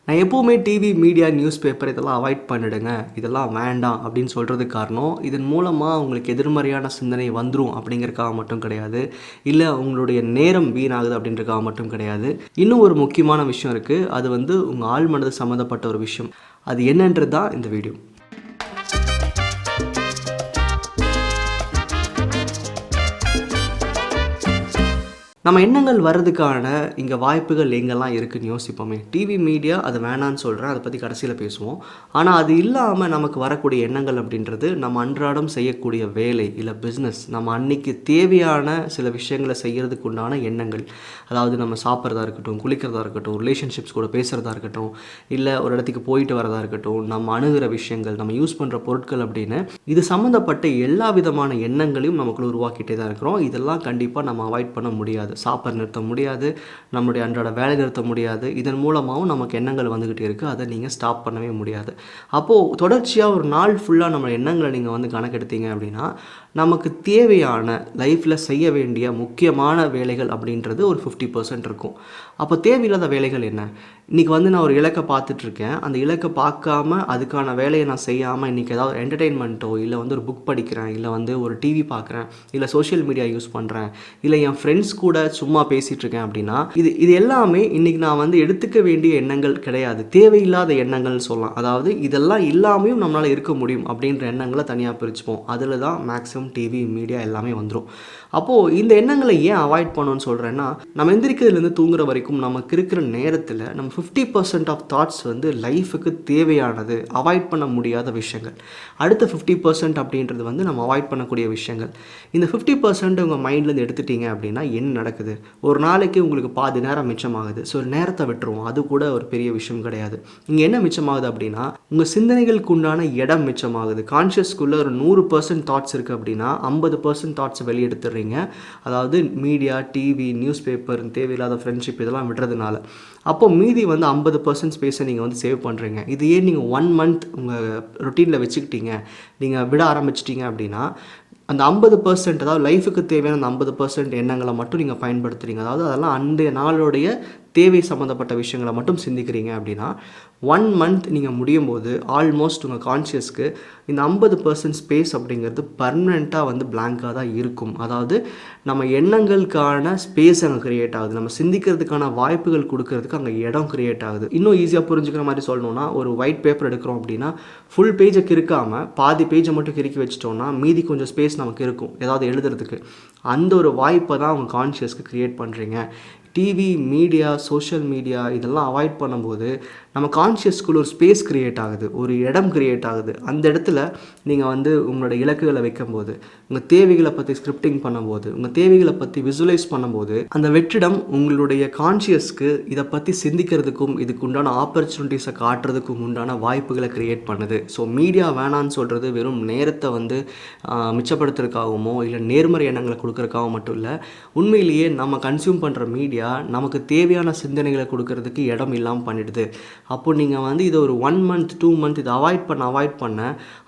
நான் எப்போவுமே TV, media, news paper இதெல்லாம் அவாய்ட் பண்ணிடுங்க, இதெல்லாம் வேண்டாம் அப்படின்னு சொல்கிறதுக்கு காரணம், இதன் மூலமாக உங்களுக்கு எதிர்மறையான சிந்தனை வந்துடும் அப்படிங்கிறதுக்காக மட்டும் கிடையாது, இல்லை உங்களுடைய நேரம் வீணாகுது அப்படின்றதுக்காக மட்டும் கிடையாது. இன்னும் ஒரு முக்கியமான விஷயம் இருக்குது. அது உங்கள் ஆழ் மனது சம்மந்தப்பட்ட ஒரு விஷயம். அது என்னன்றது தான் இந்த வீடியோ. நம்ம எண்ணங்கள் வர்றதுக்கான இங்கே வாய்ப்புகள் எங்கெல்லாம் இருக்குதுன்னு யோசிப்போமே. டிவி, மீடியா அது வேணான்னு சொல்கிறேன், அதை பற்றி கடைசியில் பேசுவோம். ஆனால் அது இல்லாமல் நமக்கு வரக்கூடிய எண்ணங்கள் அப்படின்றது நம்ம அன்றாடம் செய்யக்கூடிய வேலை இல்லை பிஸ்னஸ், நம்ம அன்னைக்கு தேவையான சில விஷயங்களை செய்கிறதுக்கு உண்டான எண்ணங்கள். அதாவது நம்ம சாப்பிட்றதா இருக்கட்டும், குளிக்கிறதா இருக்கட்டும், ரிலேஷன்ஷிப்ஸ் கூட பேசுகிறதா இருக்கட்டும், இல்லை ஒரு இடத்துக்கு போயிட்டு வரதா இருக்கட்டும், நம்ம அணுகிற விஷயங்கள், நம்ம யூஸ் பண்ணுற பொருட்கள் அப்படின்னு இது சம்மந்தப்பட்ட எல்லா விதமான எண்ணங்களையும் நமக்குள்ள உருவாக்கிட்டே தான் இருக்கிறோம். இதெல்லாம் கண்டிப்பாக நம்ம அவாய்ட் பண்ண முடியாது. சாப்பாடு நிறுத்த முடியாது, நம்மளுடைய அன்றாட வேலை நிறுத்த முடியாது. இதன் மூலமாகவும் நமக்கு எண்ணங்கள் வந்துக்கிட்டே இருக்குது. அதை நீங்கள் ஸ்டாப் பண்ணவே முடியாது. அப்போது தொடர்ச்சியாக ஒரு நாள் ஃபுல்லாக நம்ம எண்ணங்களை நீங்கள் கணக்கெடுத்தீங்க அப்படின்னா, நமக்கு தேவையான லைஃப்பில் செய்ய வேண்டிய முக்கியமான வேலைகள் அப்படின்றது ஒரு 50% இருக்கும். அப்போ தேவையில்லாத வேலைகள் என்ன? இன்றைக்கி நான் ஒரு இலக்கை பார்த்துட்ருக்கேன், அந்த இலக்கை பார்க்காம அதுக்கான வேலையை நான் செய்யாமல் இன்றைக்கி ஏதாவது என்டர்டெயின்மெண்ட்டோ இல்லை ஒரு புக் படிக்கிறேன், இல்லை ஒரு டிவி பார்க்குறேன், இல்லை சோஷியல் மீடியா யூஸ் பண்ணுறேன், இல்லை என் ஃப்ரெண்ட்ஸ் கூட சும்மா பேசிகிட்ருக்கேன் அப்படின்னா இது எல்லாமே இன்றைக்கி நான் எடுத்துக்க வேண்டிய எண்ணங்கள் கிடையாது, தேவையில்லாத எண்ணங்கள்னு சொல்லலாம். அதாவது இதெல்லாம் இல்லாமையும் நம்மளால் இருக்க முடியும் அப்படின்ற எண்ணங்களை தனியாக பிரிச்சுப்போம். அதில் தான் மேக்ஸிமம் டிவி, மீடியா எல்லாமே வந்துடும். அப்போது இந்த எண்ணங்களை ஏன் அவாய்ட் பண்ணணும்னு சொல்கிறேன்னா, நம்ம எந்திரிக்கிறதுலேருந்து தூங்குற வரைக்கும் நமக்கு இருக்கிற நேரத்தில் நம்ம 50% ஆஃப் தாட்ஸ் லைஃபுக்கு தேவையானது, அவாய்ட் பண்ண முடியாத விஷயங்கள். அடுத்த 50% அப்படின்றது நம்ம அவாய்ட் பண்ணக்கூடிய விஷயங்கள். இந்த 50% உங்கள் மைண்ட்லேருந்து எடுத்துட்டீங்க அப்படின்னா என்ன நடக்குது? ஒரு நாளைக்கு உங்களுக்கு பாதி நேரம் மிச்சமாகுது. ஸோ நேரத்தை விட்டுருவோம், அது கூட ஒரு பெரிய விஷயம் கிடையாது. இங்கே என்ன மிச்சமாகுது அப்படின்னா, உங்கள் சிந்தனைகளுக்கு உண்டான இடம் மிச்சமாகுது. கான்ஷியஸ்குள்ளே ஒரு 100% தாட்ஸ் இருக்குது அப்படின்னா 50% தாட்ஸ் வெளியெடுத்துடுறீங்க. அதாவது மீடியா, டிவி, நியூஸ் பேப்பர், தேவையில்லாத ஃப்ரெண்ட்ஷிப் இதெல்லாம் விடுறதுனால. அப்போ மீதி 50% ஸ்பேஸை நீங்கள் சேவ் பண்ணுறீங்க. இது ஏன் நீங்கள் 1 மந்த் உங்கள் ரொட்டீனில் வச்சுக்கிட்டீங்க, நீங்கள் விட ஆரம்பிச்சிட்டிங்க அப்படின்னா, அந்த 50% அதாவது லைஃபுக்கு தேவையான அந்த 50% எண்ணங்களை மட்டும் நீங்கள் பயன்படுத்துகிறீங்க. அதாவது அதெல்லாம் அன்றைய நாளுடைய தேவை சம்மந்தப்பட்ட விஷயங்களை மட்டும் சிந்திக்கிறீங்க அப்படின்னா 1 மந்த் நீங்கள் முடியும் போது ஆல்மோஸ்ட் உங்கள் கான்ஷியஸ்க்கு இந்த 50% ஸ்பேஸ் அப்படிங்கிறது பர்மனெண்ட்டாக பிளாங்காக தான் இருக்கும். அதாவது நம்ம எண்ணங்களுக்கான ஸ்பேஸ் அங்கே க்ரியேட் ஆகுது, நம்ம சிந்திக்கிறதுக்கான வாய்ப்புகள் கொடுக்கறதுக்கு அங்கே இடம் க்ரியேட் ஆகுது. இன்னும் ஈஸியாக புரிஞ்சுக்கிற மாதிரி சொல்லணும்னா, ஒரு ஒயிட் பேப்பர் எடுக்கிறோம் அப்படின்னா ஃபுல் பேஜை கிறுக்காமல் பாதி பேஜை மட்டும் கிறுக்கி வச்சிட்டோம்னா மீதி கொஞ்சம் ஸ்பேஸ் நமக்கு இருக்கும் ஏதாவது எழுதுறதுக்கு. அந்த ஒரு வாய்ப்பை தான் உங்கள் கான்ஷியஸ்க்கு க்ரியேட் பண்ணுறீங்க. டிவி, மீடியா, சோஷியல் மீடியா இதெல்லாம் அவாய்ட் பண்ணும்போது நம்ம கான்ஷியஸ்குள்ள ஒரு ஸ்பேஸ் க்ரியேட் ஆகுது, ஒரு இடம் க்ரியேட் ஆகுது. அந்த இடத்துல நீங்கள் உங்களோட இலக்குகளை வைக்கும்போது, உங்கள் தேவைகளை பற்றி ஸ்கிரிப்டிங் பண்ணும்போது, உங்கள் தேவைகளை பற்றி விசுவலைஸ் பண்ணும்போது, அந்த வெற்றிடம் உங்களுடைய கான்ஷியஸ்க்கு இதை பற்றி சிந்திக்கிறதுக்கும் இதுக்கு உண்டான ஆப்பர்ச்சுனிட்டிஸை காட்டுறதுக்கும் உண்டான வாய்ப்புகளை க்ரியேட் பண்ணுது. ஸோ மீடியா வேணான்னு சொல்கிறது வெறும் நேரத்தை மிச்சப்படுத்துறதுக்காகவோ இல்லை நேர்மறை எண்ணங்களை கொடுக்கறதுக்காக மட்டும் இல்லை. உண்மையிலேயே நம்ம கன்சியூம் பண்ணுற மீடியா நமக்கு தேவையான சிந்தனைகளை கொடுக்கறதுக்கு இடம் இல்லாமல் பண்ணிடுது. அப்போ நீங்கள் இதை ஒரு 1 மந்த் 2 மந்த் இதை அவாய்ட் பண்ண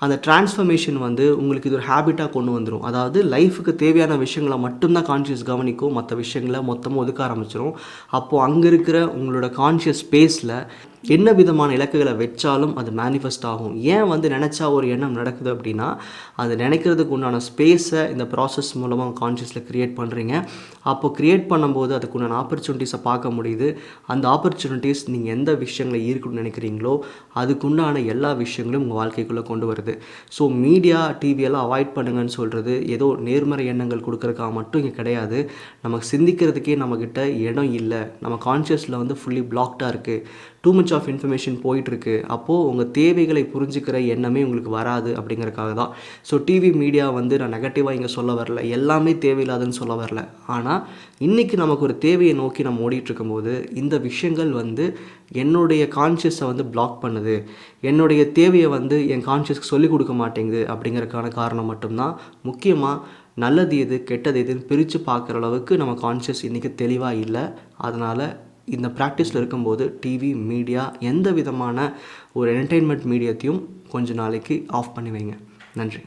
அந்த டிரான்ஸ்ஃபர்மேஷன் உங்களுக்கு இது ஒரு ஹேபிட்டாக கொண்டு வந்துடும். அதாவது லைஃபுக்கு தேவையான விஷயங்களை மட்டும்தான் கான்ஷியஸ் கவனிக்கும், மற்ற விஷயங்களை மொத்தமாக ஒதுக்க ஆரம்பிச்சிடும். அப்போது அங்கே இருக்கிற உங்களோட கான்ஷியஸ் ஸ்பேஸில் என்ன விதமான இலக்குகளை வச்சாலும் அது மேனிஃபெஸ்ட் ஆகும். ஏன் நினச்சா ஒரு எண்ணம் நடக்குது அப்படின்னா, அது நினைக்கிறதுக்கு உண்டான ஸ்பேஸை இந்த ப்ராசஸ் மூலமாக கான்ஷியஸில் க்ரியேட் பண்ணுறீங்க. அப்போது க்ரியேட் பண்ணும்போது அதுக்கு உண்டான ஆப்பர்ச்சுனிட்டிஸை பார்க்க முடியுது. அந்த ஆப்பர்ச்சுனிட்டிஸ் நீங்கள் எந்த விஷயங்களை ஈர்க்கணும்னு நினைக்கிறீங்களோ அதுக்குண்டான எல்லா விஷயங்களும் உங்கள் வாழ்க்கைக்குள்ளே கொண்டு வருது. ஸோ மீடியா, டிவியெல்லாம் அவாய்ட் பண்ணுங்கன்னு சொல்கிறது ஏதோ நேர்மறை எண்ணங்கள் கொடுக்குறதுக்காக மட்டும் இங்கே கிடையாது. நமக்கு சிந்திக்கிறதுக்கே நம்மக்கிட்ட இடம் இல்லை, நம்ம கான்ஷியஸில் ஃபுல்லி பிளாக்டாக இருக்குது, டூ மச் ஆஃப் இன்ஃபர்மேஷன் போயிட்டுருக்கு. அப்போது உங்கள் தேவைகளை புரிஞ்சுக்கிற எண்ணமே உங்களுக்கு வராது அப்படிங்கிறக்காக தான். ஸோ டிவி, மீடியா நான் நெகட்டிவாக இங்கே சொல்ல வரல, எல்லாமே தேவையில்லாதுன்னு சொல்ல வரல. ஆனால் இன்றைக்கி நமக்கு ஒரு தேவையை நோக்கி நம்ம ஓடிட்டுருக்கும்போது இந்த விஷயங்கள் என்னுடைய கான்ஷியஸை பிளாக் பண்ணுது, என்னுடைய தேவையை என் கான்ஷியஸ்க்கு சொல்லிக் கொடுக்க மாட்டேங்குது அப்படிங்கிறதுக்கான காரணம் மட்டும்தான். முக்கியமாக நல்லது எது கெட்டது எதுன்னு பிரித்து பார்க்குற அளவுக்கு நம்ம கான்ஷியஸ் இன்றைக்கி தெளிவாக இல்லை. அதனால் இந்த ப்ராக்டிஸில் இருக்கும்போது டிவி, மீடியா எந்த விதமான ஒரு என்டர்டெயின்மெண்ட் மீடியத்தையும் கொஞ்ச நாளைக்கு ஆஃப் பண்ணி வைங்க. நன்றி.